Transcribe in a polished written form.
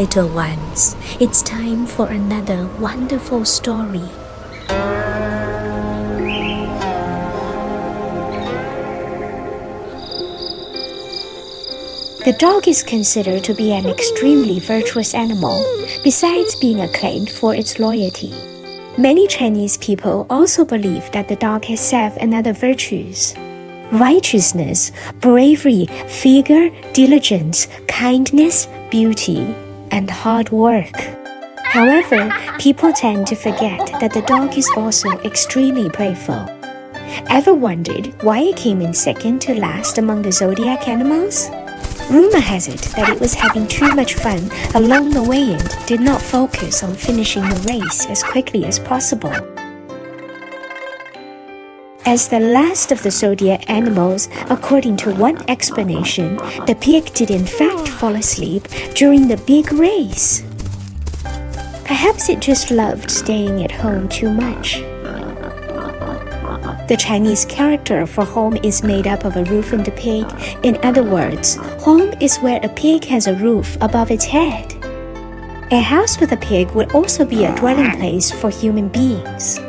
little ones, it's time for another wonderful story. The dog is considered to be an extremely virtuous animal, besides being acclaimed for its loyalty. Many Chinese people also believe that the dog has 7 other virtues: righteousness, bravery, vigor, diligence, kindness, beauty, and hard work. However, people tend to forget that the dog is also extremely playful. Ever wondered why it came in second to last among the zodiac animals? Rumor has it that it was having too much fun along the way and did not focus on finishing the race as quickly as possible. As the last of the zodiac animals, according to one explanation, the pig did in fact fall asleep during the big race. Perhaps it just loved staying at home too much. The Chinese character for home is made up of a roof and a pig. In other words, home is where a pig has a roof above its head. A house with a pig would also be a dwelling place for human beings.